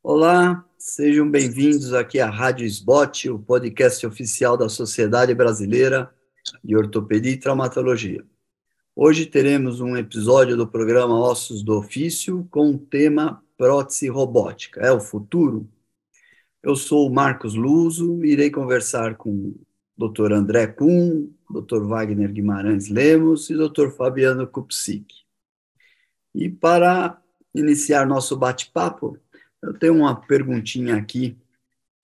Olá, sejam bem-vindos aqui à Rádio SBOT, o podcast oficial da Sociedade Brasileira de Ortopedia e Traumatologia. Hoje teremos um episódio do programa Ossos do Ofício com o tema prótese robótica. É o futuro? Eu sou o Marcos Luso e irei conversar com o Dr. André Kuhn, Dr. Wagner Guimarães Lemos e Dr. Fabiano Kupczyk. E para iniciar nosso bate-papo, eu tenho uma perguntinha aqui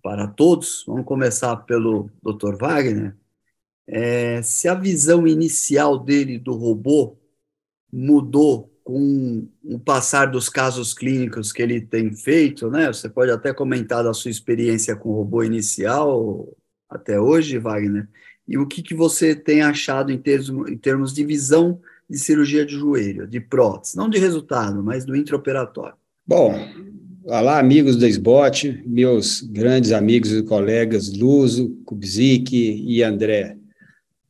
para todos. Vamos começar pelo Dr. Wagner. Se a visão inicial dele do robô mudou com o passar dos casos clínicos que ele tem feito, né? Você pode até comentar da sua experiência com o robô inicial até hoje, Wagner, e o que você tem achado em termos de visão de cirurgia de joelho, de prótese, não de resultado, mas do intraoperatório. Bom, olá, amigos da SBOT, meus grandes amigos e colegas Luso, Kupczyk e André.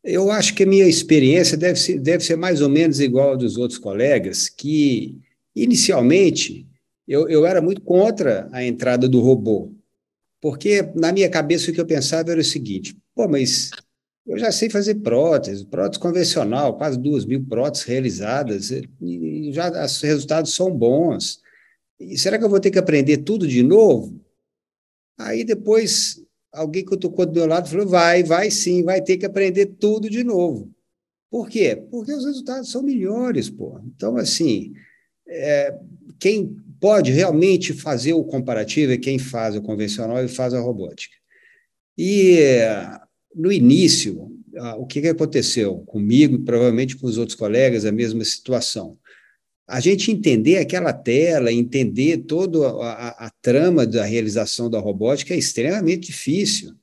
Eu acho que a minha experiência deve ser mais ou menos igual a dos outros colegas, que, inicialmente, eu era muito contra a entrada do robô, porque, na minha cabeça, o que eu pensava era o seguinte: pô, mas eu já sei fazer prótese convencional, quase 2.000 próteses realizadas, e já os resultados são bons. E será que eu vou ter que aprender tudo de novo? Aí depois alguém que tocou do meu lado falou: vai sim, vai ter que aprender tudo de novo. Por quê? Porque os resultados são melhores, pô. Então, assim, quem pode realmente fazer o comparativo é quem faz o convencional e faz a robótica. E no início, o que aconteceu comigo e provavelmente com os outros colegas, a mesma situação. A gente entender aquela tela, entender toda a trama da realização da robótica é extremamente difícil.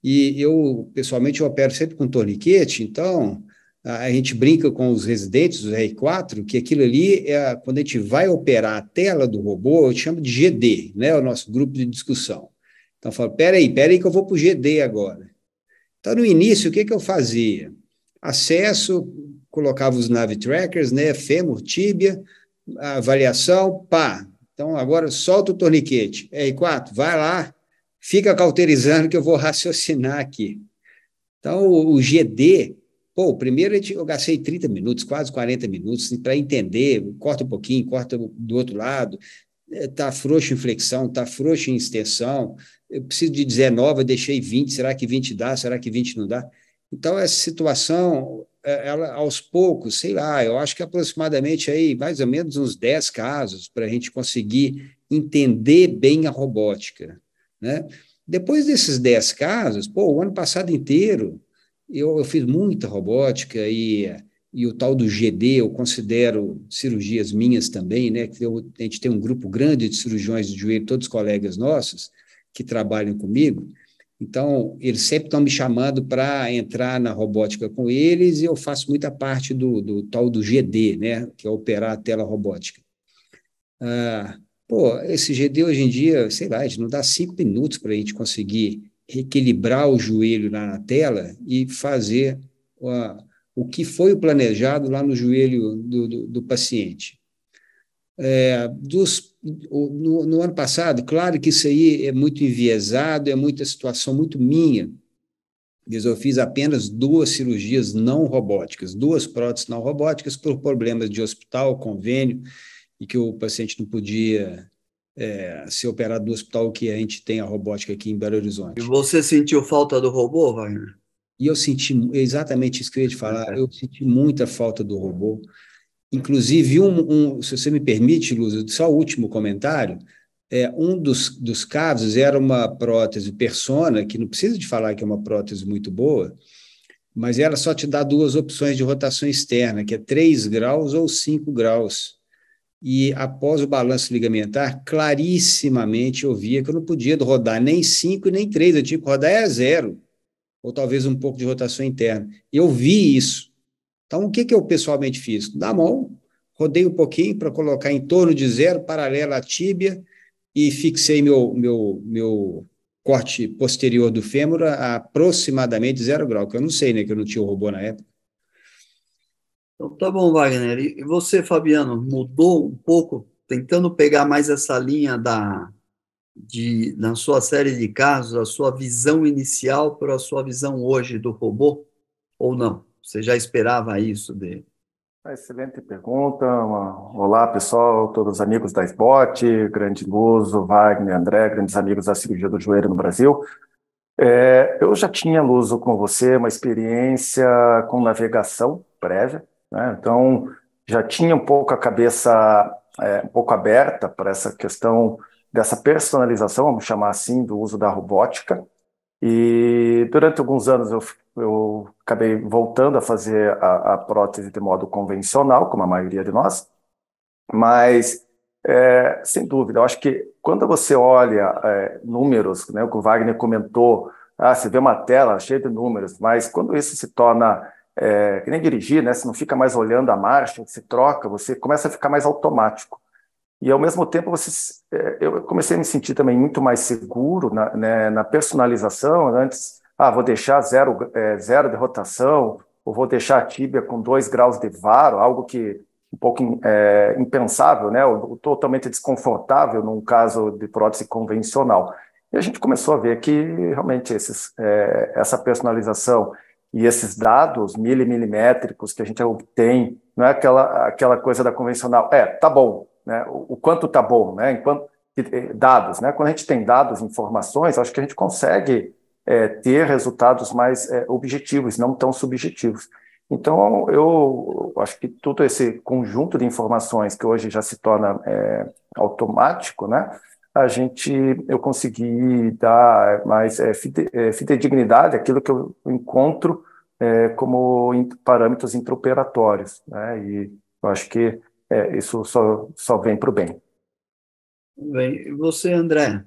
E eu, pessoalmente, eu opero sempre com torniquete, então a gente brinca com os residentes, os R4, que aquilo ali, quando a gente vai operar a tela do robô, eu chamo de GD, né, o nosso grupo de discussão. Então eu falo: peraí que eu vou para o GD agora. Então, no início, o que eu fazia? Acesso, colocava os nav trackers, né, fêmur, tíbia, avaliação, pá. Então, agora solta o torniquete. R4, vai lá, fica cauterizando que eu vou raciocinar aqui. Então, o GD, primeiro eu gastei 30 minutos, quase 40 minutos, para entender, corta um pouquinho, corta do outro lado, está frouxo em flexão, está frouxo em extensão, eu preciso de 19, eu deixei 20, será que 20 dá, será que 20 não dá? Então, essa situação, ela, aos poucos, sei lá, eu acho que aproximadamente aí, mais ou menos uns 10 casos para a gente conseguir entender bem a robótica, né? Depois desses 10 casos, o ano passado inteiro, eu fiz muita robótica e o tal do GD, eu considero cirurgias minhas também, né? A gente tem um grupo grande de cirurgiões de joelho, todos colegas nossos, que trabalham comigo. Então, eles sempre estão me chamando para entrar na robótica com eles, e eu faço muita parte do tal do GD, né? Que é operar a tela robótica. Esse GD hoje em dia, sei lá, a gente não dá 5 minutos para a gente conseguir reequilibrar o joelho na tela e fazer o que foi planejado lá no joelho do paciente. No ano passado, claro que isso aí é muito enviesado, é muita situação muito minha, mas eu fiz apenas 2 cirurgias não robóticas, 2 próteses não robóticas por problemas de hospital, convênio, e que o paciente não podia ser operado no hospital que a gente tem a robótica aqui em Belo E Horizonte. você sentiu falta do robô, Wagner? E eu senti exatamente isso que eu ia te falar, eu senti muita falta do robô. Inclusive, se você me permite, Luz, só o último comentário, um dos casos era uma prótese Persona, que não precisa de falar que é uma prótese muito boa, mas ela só te dá 2 opções de rotação externa, que é 3 graus ou 5 graus. E após o balanço ligamentar, clarissimamente eu via que eu não podia rodar nem 5 nem 3, eu tinha que rodar 0, ou talvez um pouco de rotação interna. Eu vi isso. Então, o que eu pessoalmente fiz? Na mão, rodei um pouquinho para colocar em torno de 0, paralela à tíbia, e fixei meu corte posterior do fêmur a aproximadamente 0 grau, que eu não sei, né, que eu não tinha o robô na época. Então, tá bom, Wagner. E você, Fabiano, mudou um pouco, tentando pegar mais essa linha na sua série de casos, a sua visão inicial para a sua visão hoje do robô, ou não? Você já esperava isso dele? Excelente pergunta. Olá, pessoal, todos os amigos da SBOT, grande Luso, Wagner, André, grandes amigos da cirurgia do joelho no Brasil. Eu já tinha, Luso, com você, uma experiência com navegação prévia, né? Então, já tinha um pouco a cabeça um pouco aberta para essa questão dessa personalização, vamos chamar assim, do uso da robótica. E durante alguns anos eu acabei voltando a fazer a prótese de modo convencional, como a maioria de nós, mas, sem dúvida, eu acho que quando você olha números, né, o que o Wagner comentou, você vê uma tela cheia de números, mas quando isso se torna, que nem dirigir, né, você não fica mais olhando a marcha, você troca, você começa a ficar mais automático. E, ao mesmo tempo, eu comecei a me sentir também muito mais seguro na personalização. Antes, vou deixar zero de rotação, ou vou deixar a tíbia com 2 graus de varo, algo que um pouco impensável, né? Ou totalmente desconfortável num caso de prótese convencional. E a gente começou a ver que, realmente, essa personalização e esses dados milimétricos que a gente obtém, não é aquela coisa da convencional, tá bom, né? O quanto está bom, né? Enquanto dados, né? Quando a gente tem dados, informações, acho que a gente consegue ter resultados mais objetivos, não tão subjetivos. Então, eu acho que todo esse conjunto de informações que hoje já se torna automático, né? Eu consegui dar mais fidedignidade àquilo que eu encontro como parâmetros intraoperatórios, né? E eu acho que isso só vem para o bem. Bem, e você, André,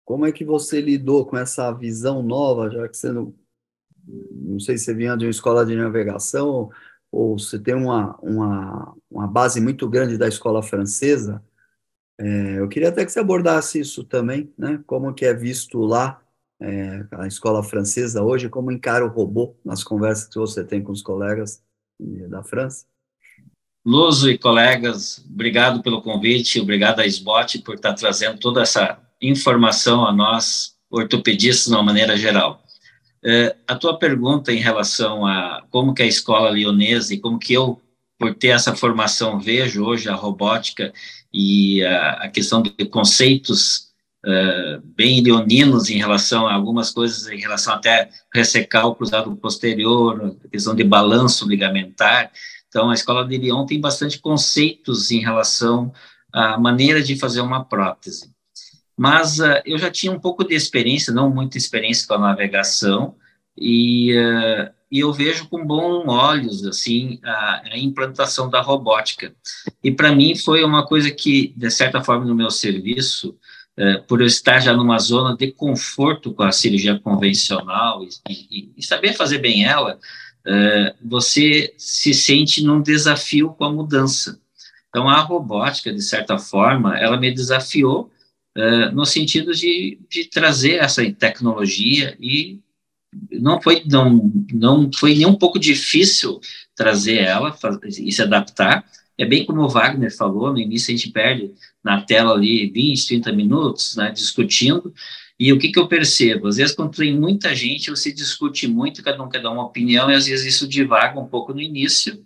como é que você lidou com essa visão nova, já que você não sei se você vinha de uma escola de navegação ou você tem uma base muito grande da escola francesa? Eu queria até que você abordasse isso também, né? Como que é visto lá a escola francesa hoje, como encara o robô nas conversas que você tem com os colegas da França? Luso e colegas, obrigado pelo convite, obrigado à SBOT por estar trazendo toda essa informação a nós, ortopedistas, de uma maneira geral. A tua pergunta em relação a como que a escola lyonesa e como que eu, por ter essa formação, vejo hoje a robótica e a questão de conceitos bem leoninos em relação a algumas coisas, em relação até ressecar o cruzado posterior, a questão de balanço ligamentar. Então, a escola de Lyon tem bastante conceitos em relação à maneira de fazer uma prótese. Mas eu já tinha um pouco de experiência, não muita experiência com a navegação, e eu vejo com bons olhos assim, a implantação da robótica. E, para mim, foi uma coisa que, de certa forma, no meu serviço, por eu estar já numa zona de conforto com a cirurgia convencional e saber fazer bem ela, você se sente num desafio com a mudança. Então, a robótica, de certa forma, ela me desafiou no sentido de trazer essa tecnologia e não foi nem um pouco difícil trazer ela e se adaptar. É bem como o Wagner falou, no início a gente perde na tela ali 20, 30 minutos, né, discutindo. E o que eu percebo? Às vezes, quando tem muita gente, você discute muito, cada um quer dar uma opinião, e às vezes isso divaga um pouco no início,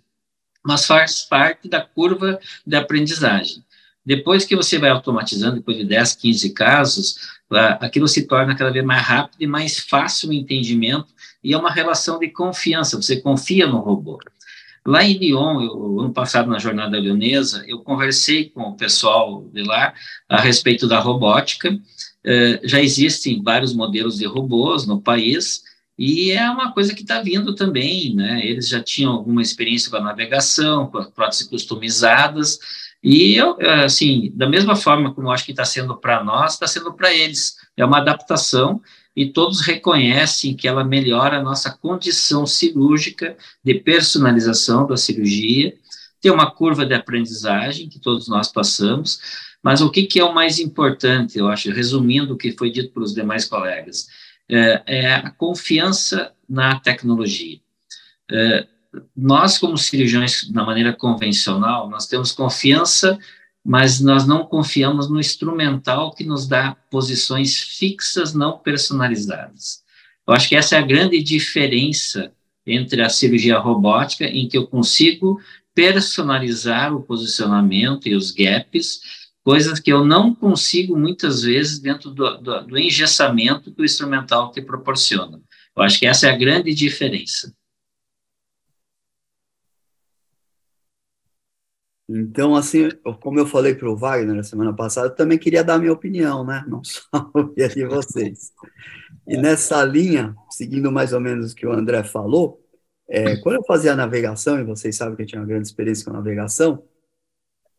mas faz parte da curva de aprendizagem. Depois que você vai automatizando, depois de 10, 15 casos, aquilo se torna cada vez mais rápido e mais fácil o entendimento, e é uma relação de confiança, você confia no robô. Lá em Lyon, ano passado, na jornada lyonesa, eu conversei com o pessoal de lá a respeito da robótica. Já existem vários modelos de robôs no país, e é uma coisa que está vindo também, né? Eles já tinham alguma experiência com a navegação, com as próteses customizadas, e eu, assim, da mesma forma como eu acho que está sendo para nós, está sendo para eles. É uma adaptação, e todos reconhecem que ela melhora a nossa condição cirúrgica, de personalização da cirurgia. Tem uma curva de aprendizagem que todos nós passamos, mas o que é o mais importante, eu acho, resumindo o que foi dito pelos demais colegas, é a confiança na tecnologia. Nós, como cirurgiões, na maneira convencional, nós temos confiança mas nós não confiamos no instrumental que nos dá posições fixas não personalizadas. Eu acho que essa é a grande diferença entre a cirurgia robótica, em que eu consigo personalizar o posicionamento e os gaps, coisas que eu não consigo muitas vezes dentro do engessamento que o instrumental te proporciona. Eu acho que essa é a grande diferença. Então, assim, como eu falei para o Wagner na semana passada, eu também queria dar a minha opinião, né? Não só ouvir a de vocês. E nessa linha, seguindo mais ou menos o que o André falou, quando eu fazia a navegação, e vocês sabem que eu tinha uma grande experiência com a navegação,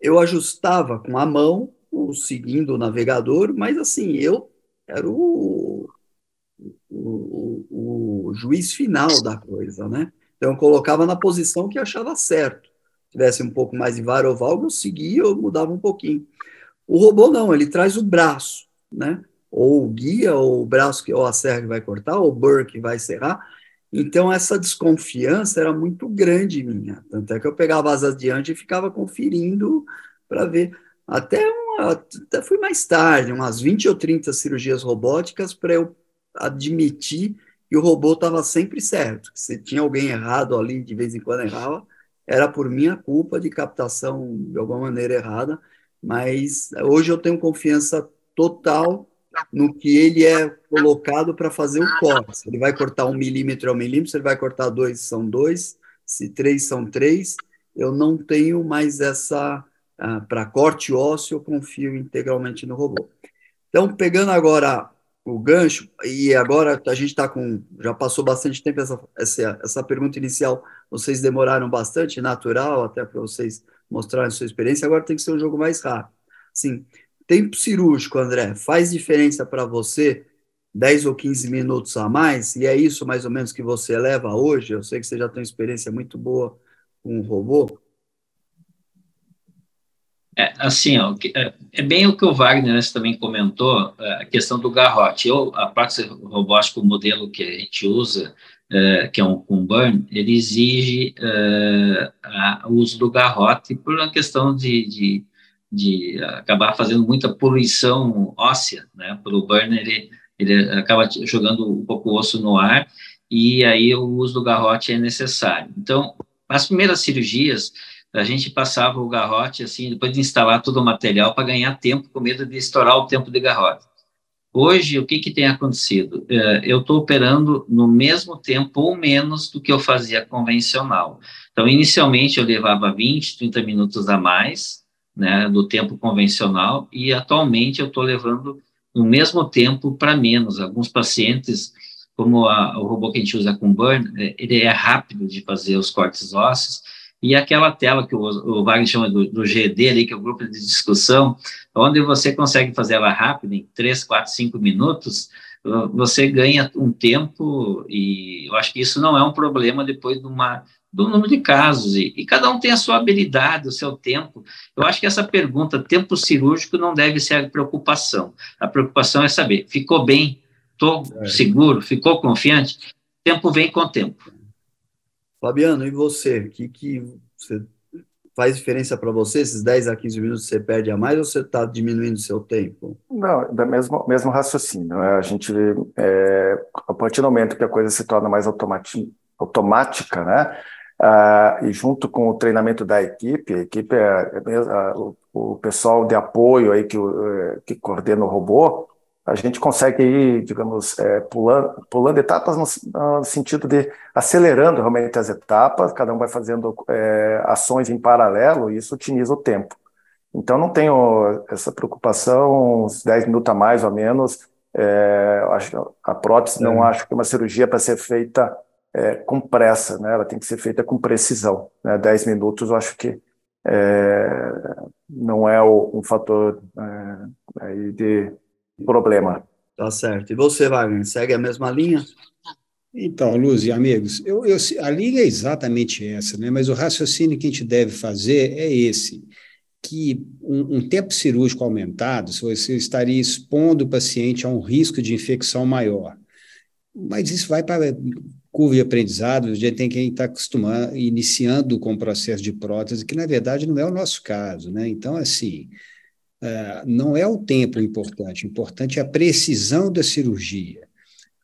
eu ajustava com a mão, seguindo o navegador, mas assim, eu era o juiz final da coisa, né? Então eu colocava na posição que achava certo. Se tivesse um pouco mais de varovalgo, eu seguia, eu mudava um pouquinho. O robô não, ele traz o braço, né? Ou o guia, ou o braço, ou a serra que vai cortar, ou o burr que vai serrar. Então, essa desconfiança era muito grande minha. Tanto é que eu pegava as adiante e ficava conferindo para ver. Até fui mais tarde, umas 20 ou 30 cirurgias robóticas para eu admitir que o robô estava sempre certo. Se tinha alguém errado ali, de vez em quando errava, era por minha culpa de captação de alguma maneira errada, mas hoje eu tenho confiança total no que ele é colocado para fazer o corte. Se ele vai cortar 1 milímetro é 1 milímetro, se ele vai cortar 2 são 2, se 3 são 3, eu não tenho mais essa... para corte ósseo, eu confio integralmente no robô. Então, pegando agora o gancho, e agora a gente está com... Já passou bastante tempo essa pergunta inicial, vocês demoraram bastante, natural, até para vocês mostrarem a sua experiência, agora tem que ser um jogo mais rápido. Sim, tempo cirúrgico, André, faz diferença para você 10 ou 15 minutos a mais? E é isso mais ou menos que você leva hoje? Eu sei que você já tem uma experiência muito boa com o robô. Assim, ó, é bem o que o Wagner também comentou, a questão do garrote. A parte robótica, o modelo que a gente usa, que é um burn, ele exige o uso do garrote por uma questão de acabar fazendo muita poluição óssea, né? Para o burn, ele acaba jogando um pouco o osso no ar, e aí o uso do garrote é necessário. Então, as primeiras cirurgias, a gente passava o garrote, assim, depois de instalar todo o material, para ganhar tempo, com medo de estourar o tempo de garrote. Hoje, o que tem acontecido? Eu estou operando no mesmo tempo ou menos do que eu fazia convencional. Então, inicialmente, eu levava 20, 30 minutos a mais, né, do tempo convencional, e atualmente eu estou levando o mesmo tempo para menos. Alguns pacientes, como o robô que a gente usa com burn, ele é rápido de fazer os cortes ósseos, e aquela tela que o Wagner chama do GD, ali, que é o grupo de discussão, onde você consegue fazer ela rápida, em 3, 4, 5 minutos, você ganha um tempo, e eu acho que isso não é um problema depois do número de casos, e cada um tem a sua habilidade, o seu tempo. Eu acho que essa pergunta, tempo cirúrgico, não deve ser a preocupação. A preocupação é saber, ficou bem, estou seguro, ficou confiante? Tempo vem com o tempo. Fabiano, e você? O que faz diferença para você? Esses 10 a 15 minutos você perde a mais ou você está diminuindo o seu tempo? Não, mesmo raciocínio. A gente, a partir do momento que a coisa se torna mais automática, né? E junto com o treinamento da equipe, o pessoal de apoio aí que coordena o robô, a gente consegue ir, digamos, pulando etapas no sentido de acelerando realmente as etapas, cada um vai fazendo ações em paralelo e isso otimiza o tempo. Então, não tenho essa preocupação, uns 10 minutos a mais ou menos. A prótese não acho que é uma cirurgia para ser feita com pressa, né? Ela tem que ser feita com precisão, né? 10 minutos eu acho que não é um fator aí de problema. Tá certo. E você, Wagner, segue a mesma linha? Então, Luz e amigos, a linha é exatamente essa, né? Mas o raciocínio que a gente deve fazer é esse, que um tempo cirúrgico aumentado, você estaria expondo o paciente a um risco de infecção maior. Mas isso vai para curva de aprendizado, a gente tem que estar acostumando, iniciando com o processo de prótese, que na verdade não é o nosso caso, né? Então, assim, não é o tempo importante, o importante é a precisão da cirurgia.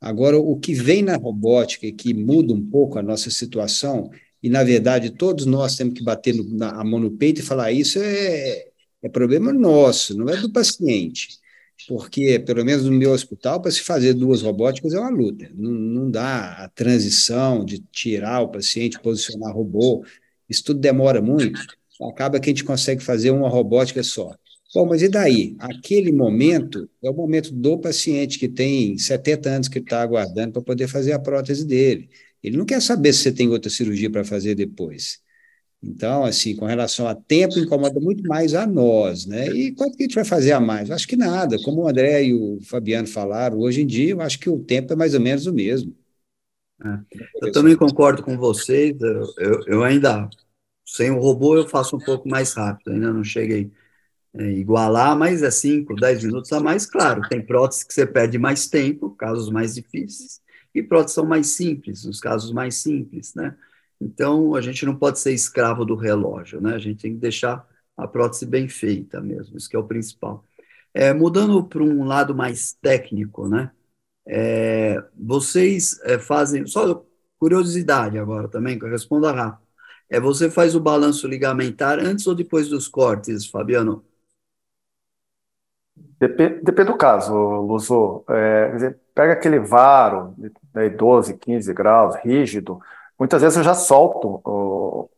Agora, o que vem na robótica e que muda um pouco a nossa situação, e na verdade todos nós temos que bater a mão no peito e falar: isso é problema nosso, não é do paciente. Porque, pelo menos no meu hospital, para se fazer 2 robóticas é uma luta. Não dá a transição de tirar o paciente, posicionar robô, isso tudo demora muito. Acaba que a gente consegue fazer uma robótica só. Bom, mas e daí? Aquele momento é o momento do paciente que tem 70 anos que está aguardando para poder fazer a prótese dele. Ele não quer saber se você tem outra cirurgia para fazer depois. Então, assim, com relação a tempo, incomoda muito mais a nós, né? E quanto que a gente vai fazer a mais? Eu acho que nada. Como o André e o Fabiano falaram, hoje em dia, eu acho que o tempo é mais ou menos o mesmo. Eu também concordo com vocês. Eu ainda, sem o robô, eu faço um pouco mais rápido. Ainda não cheguei a igualar, mas é 5, 10 minutos a mais. Claro, tem próteses que você perde mais tempo, casos mais difíceis, e próteses são mais simples, os casos mais simples, né? Então, a gente não pode ser escravo do relógio, né? A gente tem que deixar a prótese bem feita mesmo, isso que é o principal. Mudando para um lado mais técnico, né? Vocês fazem, só curiosidade agora também, que eu respondo rápido. Você faz o balanço ligamentar antes ou depois dos cortes, Fabiano? Depende do caso, Luzo. Quer dizer, pega aquele varo de 12, 15 graus, rígido. Muitas vezes eu já solto o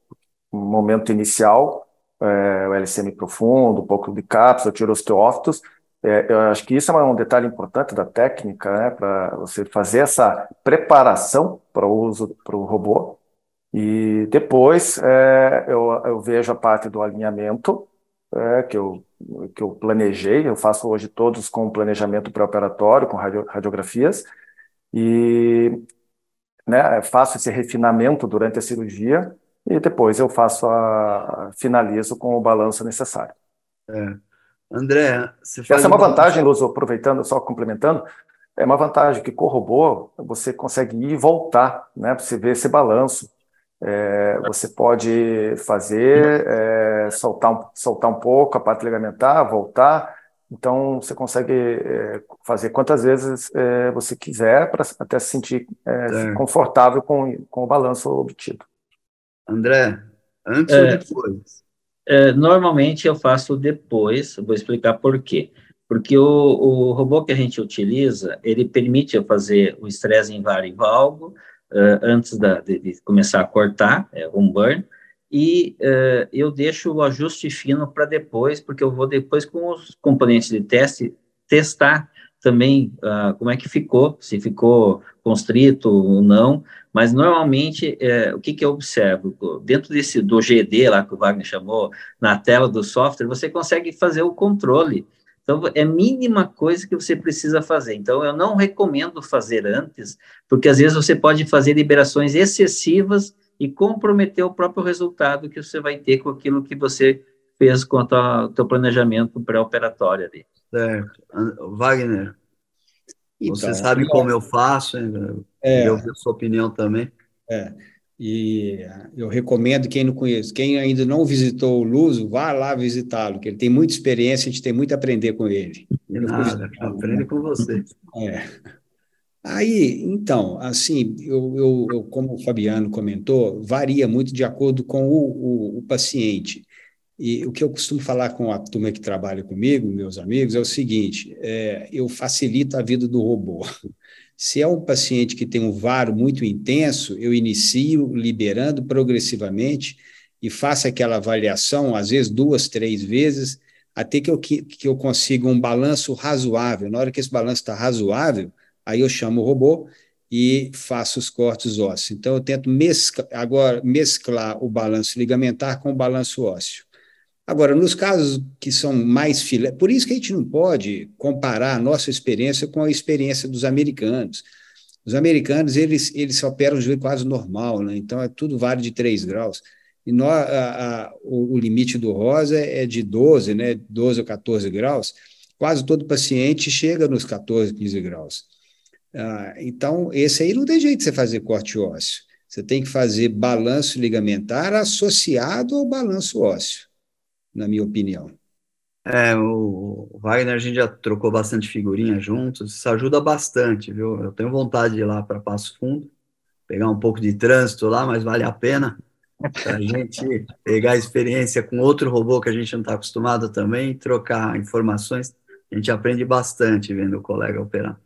momento inicial, o LCM profundo, um pouco de cápsula, tiro os teófitos. Eu acho que isso é um detalhe importante da técnica, né, para você fazer essa preparação para o uso para o robô. E depois eu vejo a parte do alinhamento, que eu planejei. Eu faço hoje todos com planejamento pré-operatório, com radiografias, e né, faço esse refinamento durante a cirurgia, e depois eu finalizo com o balanço necessário. André, você faz Essa é uma vantagem, Luz, aproveitando, só complementando, é uma vantagem que com o robô você consegue ir e voltar, né, para você ver esse balanço. Você pode fazer, soltar um pouco a parte ligamentar, voltar. Então, você consegue fazer quantas vezes você quiser para até se sentir confortável com o balanço obtido. André, antes ou depois? Normalmente eu faço depois, vou explicar por quê. Porque o robô que a gente utiliza, ele permite eu fazer o estresse em vara e valgo, antes de começar a cortar, um burn, e eu deixo o ajuste fino para depois, porque eu vou depois com os componentes de teste testar também como é que ficou, se ficou constrito ou não, mas normalmente o que eu observo? Dentro do GD lá que o Wagner chamou, na tela do software, você consegue fazer o controle. Então, é a mínima coisa que você precisa fazer. Então, eu não recomendo fazer antes, porque às vezes você pode fazer liberações excessivas e comprometer o próprio resultado que você vai ter com aquilo que você fez com o teu planejamento pré-operatório ali. Certo. Wagner, Então, você sabe como eu faço, eu ouvi a sua opinião também. E eu recomendo quem não conhece, quem ainda não visitou o Luso, vá lá visitá-lo, que ele tem muita experiência, a gente tem muito a aprender com ele. De nada, aprendo com você. Aí, então, assim, eu, como o Fabiano comentou, varia muito de acordo com o paciente. E o que eu costumo falar com a turma que trabalha comigo, meus amigos, é o seguinte: eu facilito a vida do robô. Se é um paciente que tem um varo muito intenso, eu inicio liberando progressivamente e faço aquela avaliação, às vezes 2, 3 vezes, até que eu consiga um balanço razoável. Na hora que esse balanço está razoável, aí eu chamo o robô e faço os cortes ósseos. Então, eu tento mesclar o balanço ligamentar com o balanço ósseo. Agora, nos casos que são mais filé, por isso que a gente não pode comparar a nossa experiência com a experiência dos americanos. Os americanos, eles operam o joelho quase normal, né? Então, tudo vale de 3 graus. E o limite do ROSA é de 12, né? 12 ou 14 graus. Quase todo paciente chega nos 14, 15 graus. Então, esse aí não tem jeito de você fazer corte ósseo. Você tem que fazer balanço ligamentar associado ao balanço ósseo, na minha opinião. O Wagner, a gente já trocou bastante figurinha juntos, isso ajuda bastante, viu? Eu tenho vontade de ir lá para Passo Fundo, pegar um pouco de trânsito lá, mas vale a pena para a gente pegar a experiência com outro robô que a gente não está acostumado também, trocar informações, a gente aprende bastante vendo o colega operar.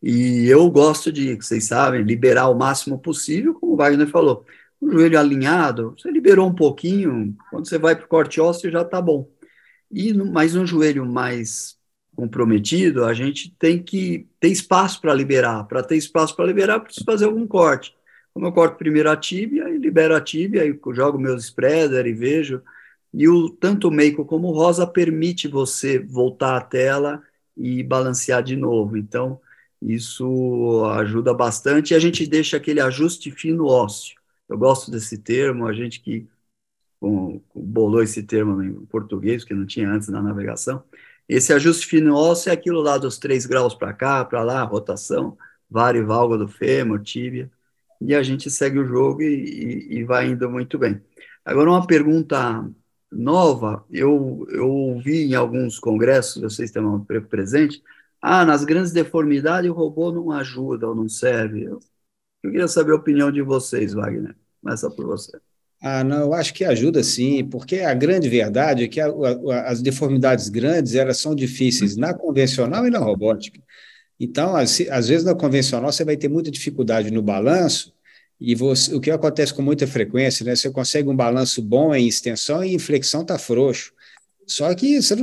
E eu gosto de, vocês sabem, liberar o máximo possível, como o Wagner falou, o joelho alinhado, você liberou um pouquinho, quando você vai para o corte ósseo já está bom. Mas um joelho mais comprometido, a gente tem que ter espaço para liberar. Para ter espaço para liberar, preciso fazer algum corte. Como eu corto primeiro a tíbia, e libero a tíbia, aí jogo meus spreader e vejo. E tanto o Meiko como o Rosa permite você voltar à tela e balancear de novo. Então, isso ajuda bastante. E a gente deixa aquele ajuste fino ósseo. Eu gosto desse termo, a gente que bolou esse termo em português, que não tinha antes na navegação. Esse ajuste fino ósseo é aquilo lá dos 3 graus para cá, para lá, rotação, vário e válvula do fêmur, tíbia, e a gente segue o jogo e vai indo muito bem. Agora, uma pergunta nova, eu ouvi em alguns congressos, vocês estão presentes, nas grandes deformidades o robô não ajuda ou não serve. Eu queria saber a opinião de vocês, Wagner. Começa por você. Não, eu acho que ajuda sim, porque a grande verdade é que as deformidades grandes, elas são difíceis na convencional e na robótica. Então, às vezes na convencional você vai ter muita dificuldade no balanço, e o que acontece com muita frequência, né? Você consegue um balanço bom em extensão e em flexão está frouxo. Só que você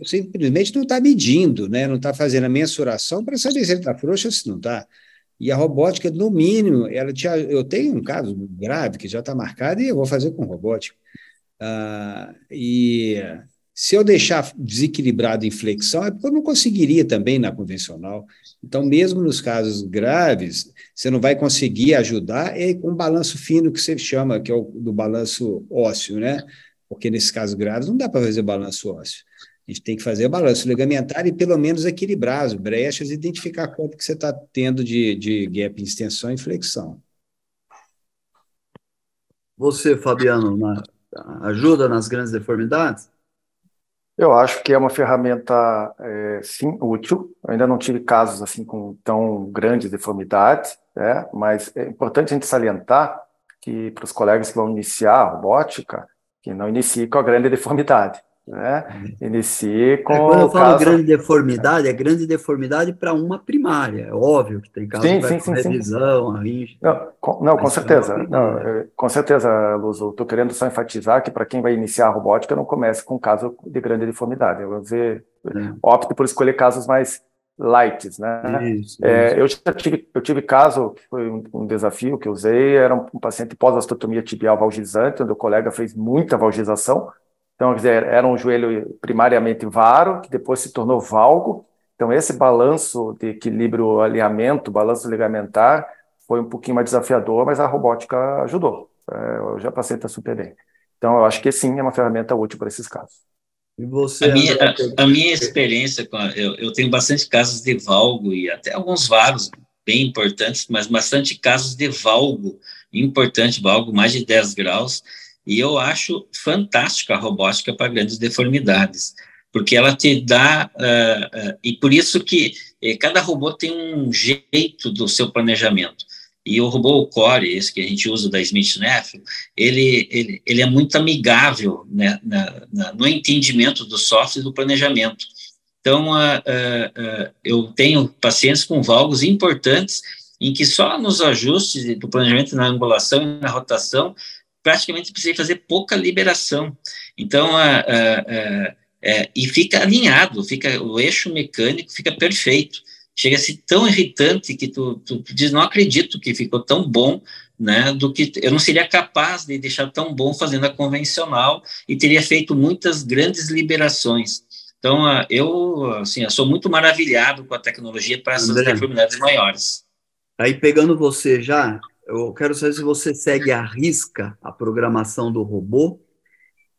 simplesmente não está medindo, né? Não está fazendo a mensuração para saber se ele está frouxo ou se não está. E a robótica, no mínimo, eu tenho um caso grave que já está marcado e eu vou fazer com robótica. E se eu deixar desequilibrado em flexão, é porque eu não conseguiria também na convencional. Então, mesmo nos casos graves, você não vai conseguir ajudar com um balanço fino que você chama, que é o do balanço ósseo, né? Porque nesses casos graves não dá para fazer balanço ósseo. A gente tem que fazer balanço ligamentar e pelo menos equilibrar as brechas e identificar quanto que você está tendo de gap em extensão e flexão. Você, Fabiano, ajuda nas grandes deformidades? Eu acho que é uma ferramenta, sim, útil. Eu ainda não tive casos assim com tão grandes deformidades, né? Mas é importante a gente salientar que para os colegas que vão iniciar a robótica, que não inicie com a grande deformidade. Né? Inicie com quando eu falo grande deformidade, é grande deformidade para uma primária. É óbvio que tem casos que vai com revisão, a rígida. Não, com certeza. Com certeza, Luz. Eu estou querendo só enfatizar que para quem vai iniciar a robótica, não comece com caso de grande deformidade. Eu vou dizer, opte por escolher casos mais light, né? Isso. Eu tive caso, que foi um desafio que eu usei, era um paciente pós-osteotomia tibial valgizante, onde o colega fez muita valgização. Então, quer dizer, era um joelho primariamente varo, que depois se tornou valgo. Então, esse balanço de equilíbrio, alinhamento, balanço ligamentar, foi um pouquinho mais desafiador, mas a robótica ajudou. Hoje a paciente está super bem. Então, eu acho que sim, é uma ferramenta útil para esses casos. E você, a minha experiência, eu tenho bastante casos de valgo e até alguns varos bem importantes, mas bastante casos de valgo importante, valgo mais de 10 graus, e eu acho fantástica a robótica para grandes deformidades, porque ela te dá, e por isso que cada robô tem um jeito do seu planejamento. E o robô Core, esse que a gente usa da Smith-Nephew, ele é muito amigável, né, no entendimento do software e do planejamento. Então, eu tenho pacientes com valgos importantes em que só nos ajustes do planejamento, na angulação e na rotação, praticamente precisei fazer pouca liberação. Então, e fica alinhado, o eixo mecânico fica perfeito. Chega a ser tão irritante que tu diz, não acredito que ficou tão bom, né, do que eu não seria capaz de deixar tão bom fazendo a convencional e teria feito muitas grandes liberações. Então, eu sou muito maravilhado com a tecnologia para essas deformidades maiores. Aí, pegando você já, eu quero saber se você segue à risca a programação do robô.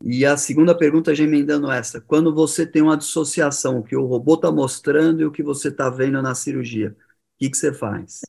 E a segunda pergunta, já emendando essa, quando você tem uma dissociação, o que o robô está mostrando e o que você está vendo na cirurgia, que você faz?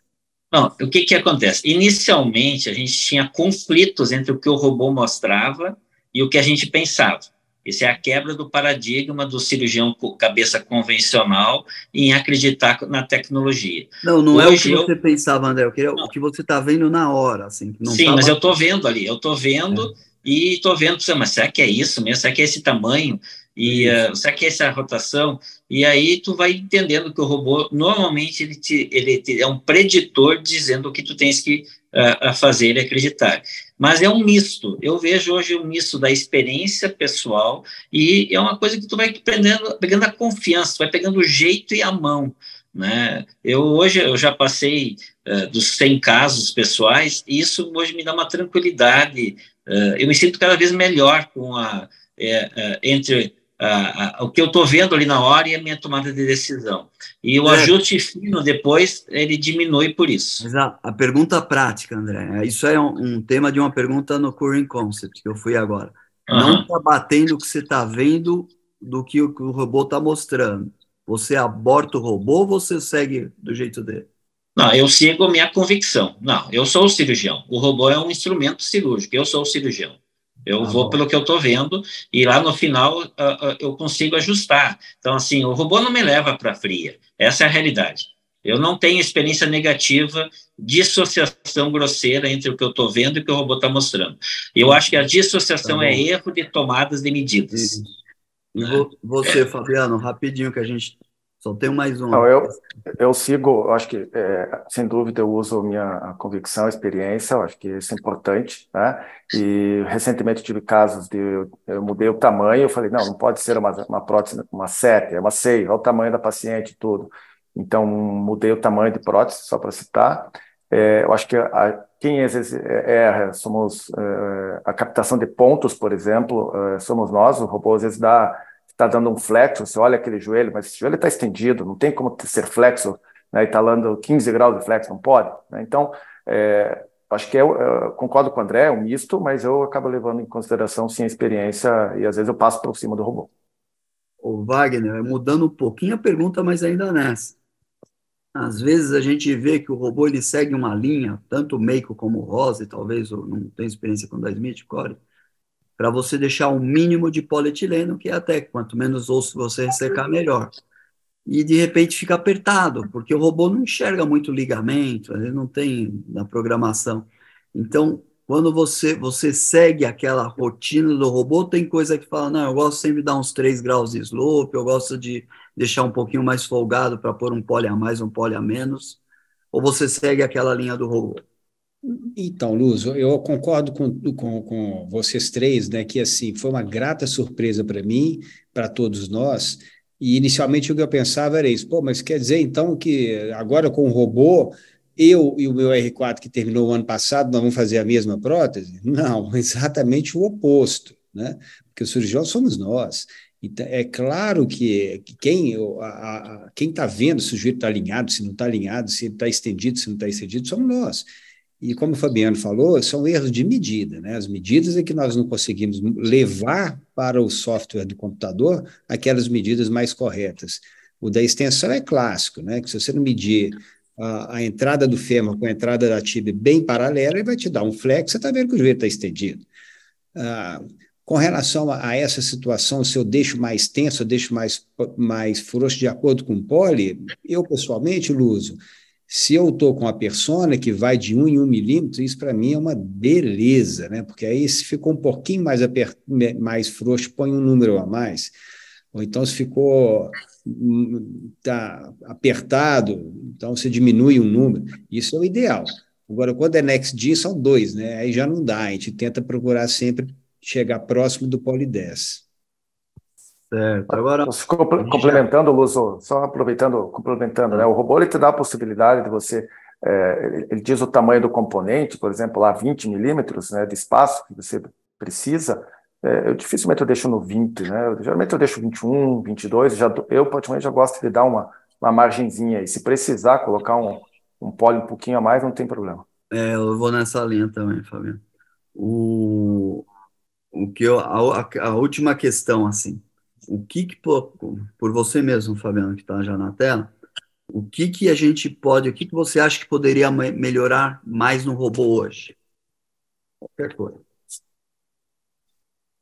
Não, o que acontece? Inicialmente, a gente tinha conflitos entre o que o robô mostrava e o que a gente pensava. Isso é a quebra do paradigma do cirurgião cabeça convencional em acreditar na tecnologia. Não é o que você pensava, André, eu queria o que você está vendo na hora. Assim, que não sim, tá mas eu estou vendo ali, eu estou vendo e estou vendo, mas será que é isso mesmo? Será que é esse tamanho? E será que é essa rotação? E aí tu vai entendendo que o robô, normalmente, ele é um preditor dizendo o que tu tens que fazer ele acreditar. Mas é um misto. Eu vejo hoje um misto da experiência pessoal e é uma coisa que tu vai pegando a confiança, tu vai pegando o jeito e a mão, né? Hoje eu já passei dos 100 casos pessoais e isso hoje me dá uma tranquilidade. Eu me sinto cada vez melhor com entre o que eu estou vendo ali na hora e a minha tomada de decisão. E o ajuste fino depois, ele diminui por isso. Mas a pergunta prática, André, isso é um tema de uma pergunta no Current Concept, que eu fui agora. Não está batendo o que você está vendo do que o robô está mostrando. Você aborta o robô ou você segue do jeito dele? Não, eu sigo a minha convicção. Não, eu sou o cirurgião. O robô é um instrumento cirúrgico. Eu sou o cirurgião. Eu vou pelo que eu estou vendo e lá no final eu consigo ajustar. Então, assim, o robô não me leva para a fria. Essa é a realidade. Eu não tenho experiência negativa, dissociação grosseira entre o que eu estou vendo e o que o robô está mostrando. Eu acho que a dissociação é erro de tomadas de medidas. E você, Fabiano, rapidinho, que a gente só tem mais um. Não, eu sigo, eu acho que, sem dúvida, eu uso minha convicção, experiência, eu acho que isso é importante, né? E recentemente tive casos eu mudei o tamanho, eu falei, não pode ser uma prótese, uma 7, é uma 6, olha o tamanho da paciente e tudo. Então, mudei o tamanho de prótese, só para citar. Eu acho que quem às vezes erra, somos a captação de pontos, por exemplo, somos nós, o robô às vezes está dando um flexo, você olha aquele joelho, mas esse joelho está estendido, não tem como ser flexo, né, e está dando 15 graus de flexo, não pode. Né? Então, acho que eu concordo com o André, é um misto, mas eu acabo levando em consideração, sim, a experiência, e às vezes eu passo por cima do robô. O Wagner, mudando um pouquinho a pergunta, mas ainda nessa. Às vezes a gente vê que o robô ele segue uma linha, tanto o Meiko como o Rose, talvez, eu não tenho experiência com o da Smith Core, para você deixar um mínimo de polietileno, que é até quanto menos osso você ressecar, melhor. E de repente fica apertado, porque o robô não enxerga muito ligamento, ele não tem na programação. Então, quando você segue aquela rotina do robô, tem coisa que fala, não, eu gosto sempre de dar uns 3 graus de slope, eu gosto de deixar um pouquinho mais folgado para pôr um poly a mais, um poly a menos, ou você segue aquela linha do robô? Então, Luz, eu concordo com vocês três, né, que assim, foi uma grata surpresa para mim, para todos nós, e inicialmente o que eu pensava era isso, mas quer dizer então que agora com o robô, eu e o meu R4 que terminou o ano passado, nós vamos fazer a mesma prótese? Não, exatamente o oposto, né, porque os cirurgiões somos nós. Então, é claro que quem está vendo se o joelho está alinhado, se não está alinhado, se está estendido, se não está estendido, somos nós. E como o Fabiano falou, são erros de medida, né? As medidas é que nós não conseguimos levar para o software do computador aquelas medidas mais corretas. O da extensão é clássico, né? Que se você não medir a entrada do fêmur com a entrada da tíbia bem paralela, ele vai te dar um flex, você está vendo que o joelho está estendido. Com relação a essa situação, se eu deixo mais tenso, eu deixo mais frouxo de acordo com o poly, eu pessoalmente, Luso, se eu estou com a persona que vai de 1 em 1 milímetro, isso para mim é uma beleza, né? Porque aí se ficou um pouquinho mais frouxo, põe um número a mais. Ou então se ficou tá apertado, então você diminui um número. Isso é o ideal. Agora, quando é Next Gen, são 2, né? Aí já não dá, a gente tenta procurar sempre chegar próximo do poly 10. Certo. Agora, complementando, Luso, só complementando, né? O robô ele te dá a possibilidade de você, ele diz o tamanho do componente, por exemplo, lá 20 milímetros, né, de espaço que você precisa, eu dificilmente eu deixo no 20, né? Geralmente eu deixo 21, 22, eu praticamente já gosto de dar uma margenzinha, e se precisar colocar um poly um pouquinho a mais, não tem problema. Eu vou nessa linha também, Fabiano. A última questão, assim, por você mesmo, Fabiano, que está já na tela, O que a gente pode, o que você acha que poderia melhorar mais no robô hoje? Qualquer coisa.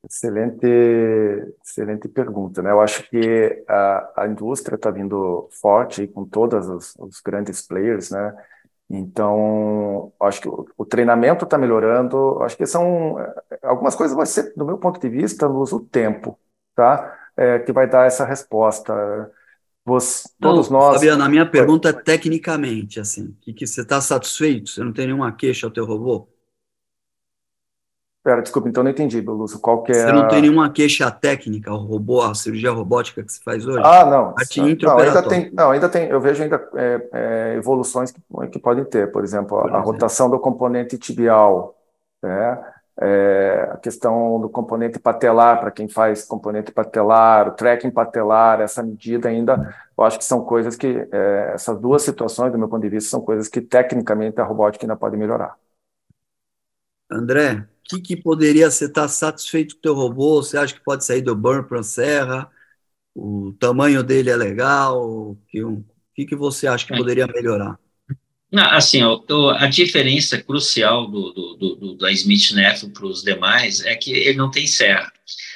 Excelente pergunta, né? Eu acho que a indústria está vindo forte aí com todos os grandes players, né? Então, acho que o treinamento está melhorando. Acho que são algumas coisas, vai ser, do meu ponto de vista, no uso do tempo, tá? Que vai dar essa resposta. Todos Não, nós. Fabiana, a minha pergunta é tecnicamente, assim, que você está satisfeito? Você não tem nenhuma queixa ao teu robô? Pera, desculpa, então não entendi, Beluso. Qual que é Você não tem a. nenhuma queixa técnica ao robô, a cirurgia robótica que você faz hoje? Ah, não. Parte Não, intraoperatória, ainda tem. Eu vejo ainda evoluções que podem ter. Por exemplo, por a exemplo. rotação do componente tibial, né? A questão do componente patelar, para quem faz componente patelar, o tracking patelar, essa medida ainda, eu acho que são coisas que, essas duas situações, do meu ponto de vista, são coisas que tecnicamente a robótica ainda pode melhorar. André, o que poderia você estar satisfeito com o teu robô? Você acha que pode sair do burn para serra? O tamanho dele é legal? Que você acha que poderia melhorar? Não, assim, a diferença crucial da Smith Nephew para os demais é que ele não tem serra,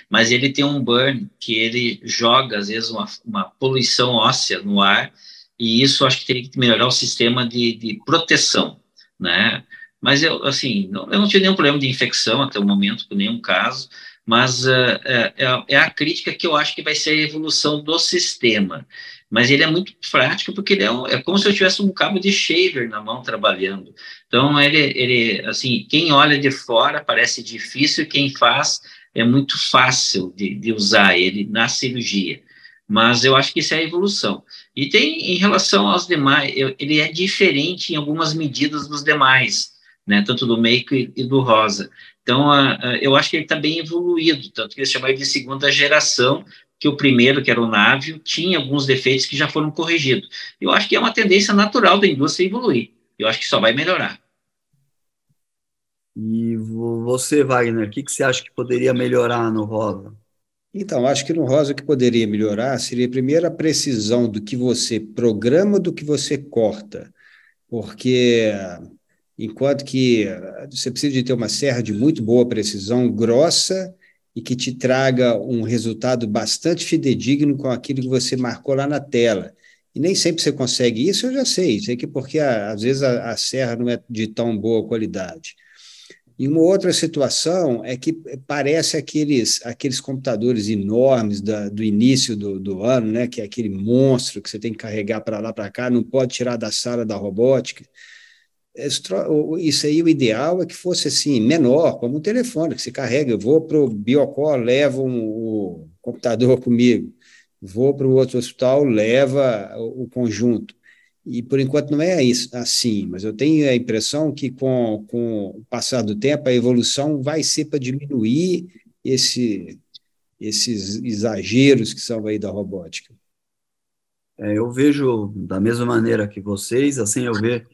mas ele tem um burn que ele joga, às vezes, uma poluição óssea no ar, e isso acho que teria que melhorar o sistema de proteção, né? Mas eu não tive nenhum problema de infecção até o momento, por nenhum caso, mas é a crítica que eu acho que vai ser a evolução do sistema. Mas ele é muito prático porque ele é como se eu tivesse um cabo de shaver na mão trabalhando. Então, assim, quem olha de fora parece difícil, quem faz é muito fácil de usar ele na cirurgia. Mas eu acho que isso é a evolução. E tem, em relação aos demais, ele é diferente em algumas medidas dos demais, né, tanto do Make e do Rosa. Então, eu acho que ele está bem evoluído, tanto que eles chamam ele de segunda geração, que o primeiro, que era o Navio, tinha alguns defeitos que já foram corrigidos. Eu acho que é uma tendência natural da indústria evoluir. Eu acho que só vai melhorar. E você, Wagner, o que você acha que poderia melhorar no Rosa? Então, acho que no Rosa o que poderia melhorar seria primeiro a precisão do que você programa, do que você corta, porque enquanto que você precisa de ter uma serra de muito boa precisão, grossa, e que te traga um resultado bastante fidedigno com aquilo que você marcou lá na tela. E nem sempre você consegue isso, eu já sei que porque às vezes a serra não é de tão boa qualidade. E uma outra situação é que parece aqueles computadores enormes do início do ano, né, que é aquele monstro que você tem que carregar para lá, para cá, não pode tirar da sala da robótica. Isso aí, o ideal é que fosse assim, menor, como um telefone, que você carrega. Eu vou para o Biocor, levo o computador comigo. Vou para o outro hospital, leva o conjunto. E, por enquanto, não é isso, assim, mas eu tenho a impressão que, com o passar do tempo, a evolução vai ser para diminuir esses exageros que são aí da robótica. Eu vejo da mesma maneira que vocês, assim, eu vejo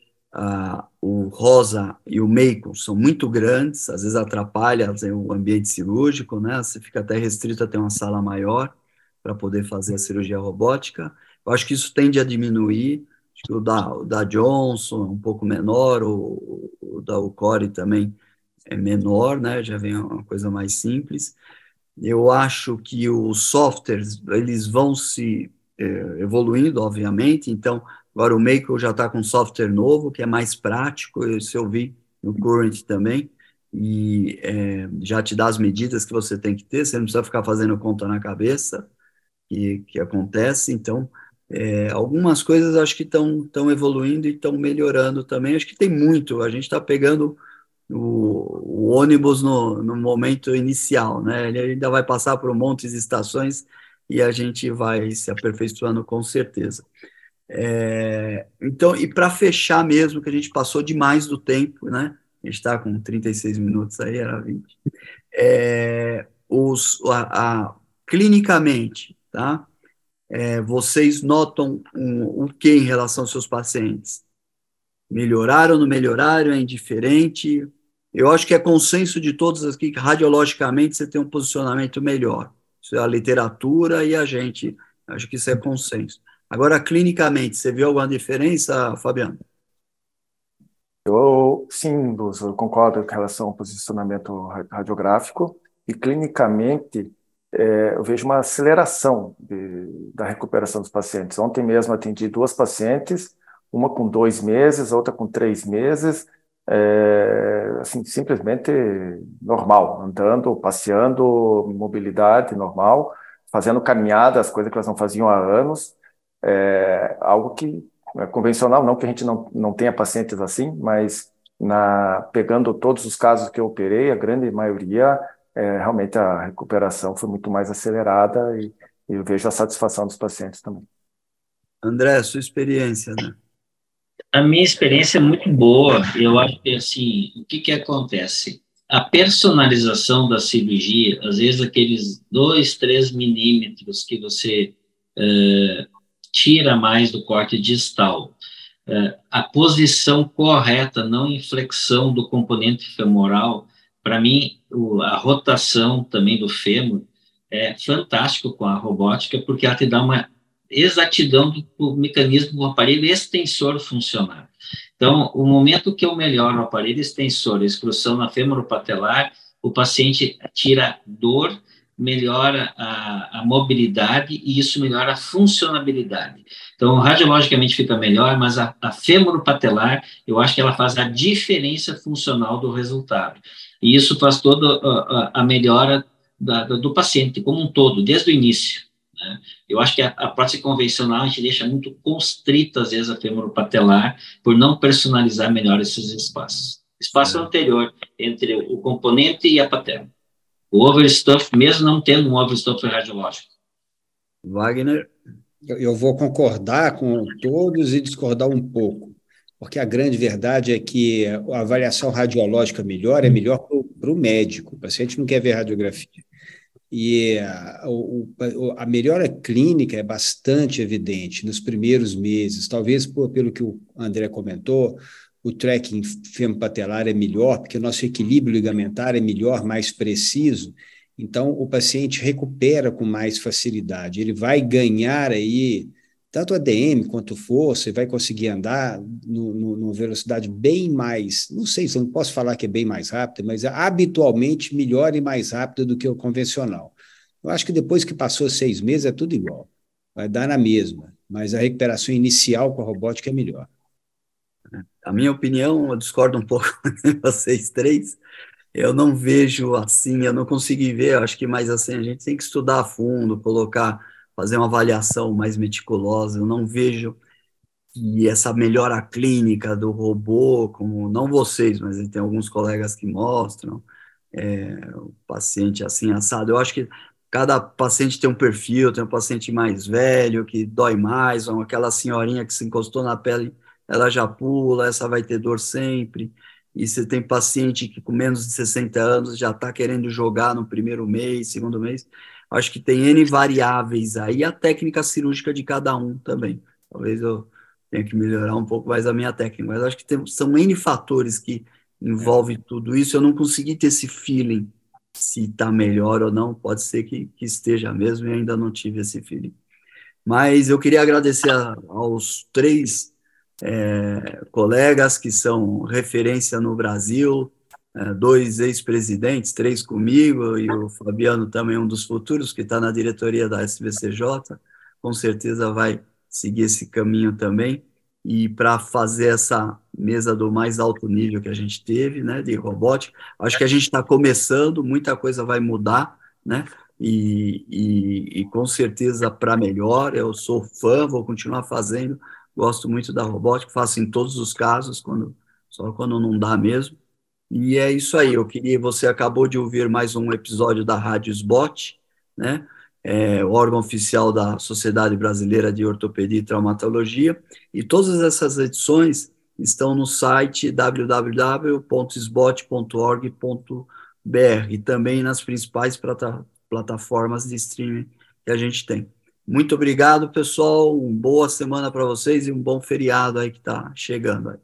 o Rosa e o Macon são muito grandes, às vezes atrapalha o ambiente cirúrgico, né? Você fica até restrito a ter uma sala maior para poder fazer a cirurgia robótica. Eu acho que isso tende a diminuir. Acho que o da Johnson é um pouco menor, o da Ucore também é menor, né? Já vem uma coisa mais simples. Eu acho que os softwares eles vão se evoluindo, obviamente. Então, agora o Maker já está com software novo, que é mais prático, isso eu vi no Current também, e já te dá as medidas que você tem que ter, você não precisa ficar fazendo conta na cabeça, que acontece. Então, algumas coisas acho que estão evoluindo e estão melhorando também. Acho que tem muito, a gente está pegando o ônibus no momento inicial, né? Ele ainda vai passar por um monte de estações e a gente vai se aperfeiçoando com certeza. Então, e para fechar mesmo, que a gente passou demais do tempo, né? A gente está com 36 minutos aí, era 20. Clinicamente, tá? Vocês notam o que em relação aos seus pacientes? Melhoraram, não melhoraram, é indiferente? Eu acho que é consenso de todos aqui que radiologicamente você tem um posicionamento melhor. Isso é a literatura e a gente, acho que isso é consenso. Agora, clinicamente, você viu alguma diferença, Fabiano? Sim, Luz, eu concordo com relação ao posicionamento radiográfico e clinicamente eu vejo uma aceleração da recuperação dos pacientes. Ontem mesmo atendi 2 pacientes, uma com 2 meses, outra com 3 meses, assim, simplesmente normal, andando, passeando, mobilidade normal, fazendo caminhadas, coisas que elas não faziam há anos, algo que é convencional, não que a gente não tenha pacientes assim, mas pegando todos os casos que eu operei, a grande maioria, realmente a recuperação foi muito mais acelerada e eu vejo a satisfação dos pacientes também. André, sua experiência, né? A minha experiência é muito boa. Eu acho que, assim, o que acontece? A personalização da cirurgia, às vezes aqueles 2, 3 milímetros que você tira mais do corte distal, a posição correta, não inflexão do componente femoral, para mim, a rotação também do fêmur é fantástico com a robótica, porque ela te dá uma exatidão do mecanismo do aparelho extensor funcionar. Então, o momento que eu melhoro o aparelho extensor, a exclusão na femoropatelar, o paciente tira dor, melhora a mobilidade e isso melhora a funcionabilidade. Então, radiologicamente fica melhor, mas a femoropatelar, eu acho que ela faz a diferença funcional do resultado. E isso faz toda a melhora do paciente como um todo, desde o início. Né? Eu acho que a prótese convencional a gente deixa muito constrita, às vezes, a femoropatelar, por não personalizar melhor esses espaços. Espaço anterior entre o componente e a patela. O overstuff, mesmo não tendo um overstuff radiológico. Wagner? Eu vou concordar com todos e discordar um pouco, porque a grande verdade é que a avaliação radiológica melhor é melhor para o médico. O paciente não quer ver radiografia. E a melhora clínica é bastante evidente nos primeiros meses, talvez pelo que o André comentou, o tracking femopatelar é melhor, porque o nosso equilíbrio ligamentar é melhor, mais preciso, então o paciente recupera com mais facilidade, ele vai ganhar aí, tanto ADM quanto força, e vai conseguir andar numa velocidade bem mais, não sei se eu não posso falar que é bem mais rápida, mas é habitualmente melhor e mais rápida do que o convencional. Eu acho que depois que passou 6 meses é tudo igual, vai dar na mesma, mas a recuperação inicial com a robótica é melhor. A minha opinião, eu discordo um pouco de vocês três. Eu não vejo assim, eu não consegui ver, eu acho que mais assim, a gente tem que estudar a fundo, fazer uma avaliação mais meticulosa. Eu não vejo que essa melhora clínica do robô, como não vocês, mas tem alguns colegas que mostram, o paciente assim, assado. Eu acho que cada paciente tem um perfil, tem um paciente mais velho, que dói mais, ou aquela senhorinha que se encostou na pele, ela já pula, essa vai ter dor sempre. E você tem paciente que com menos de 60 anos já está querendo jogar no primeiro mês, segundo mês. Acho que tem N variáveis aí, a técnica cirúrgica de cada um também. Talvez eu tenha que melhorar um pouco mais a minha técnica, mas acho que são N fatores que envolvem tudo isso. Eu não consegui ter esse feeling se está melhor ou não, pode ser que esteja mesmo e ainda não tive esse feeling. Mas eu queria agradecer aos 3 colegas que são referência no Brasil, 2 ex-presidentes, 3 comigo, e o Fabiano também um dos futuros, que está na diretoria da SBCJ, com certeza vai seguir esse caminho também, e para fazer essa mesa do mais alto nível que a gente teve, né, de robótica, acho que a gente está começando, muita coisa vai mudar, né, e com certeza para melhor. Eu sou fã, vou continuar fazendo, gosto muito da robótica, faço em todos os casos, só quando não dá mesmo. E é isso aí, você acabou de ouvir mais um episódio da Rádio SBOT, né? O órgão oficial da Sociedade Brasileira de Ortopedia e Traumatologia, e todas essas edições estão no site www.sbot.org.br e também nas principais plataformas de streaming que a gente tem. Muito obrigado, pessoal. Uma boa semana para vocês e um bom feriado aí que está chegando. Aí.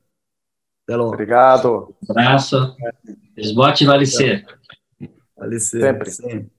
Até logo. Obrigado. Um abraço. SBOT vale ser. Vale ser. Sempre. Sempre.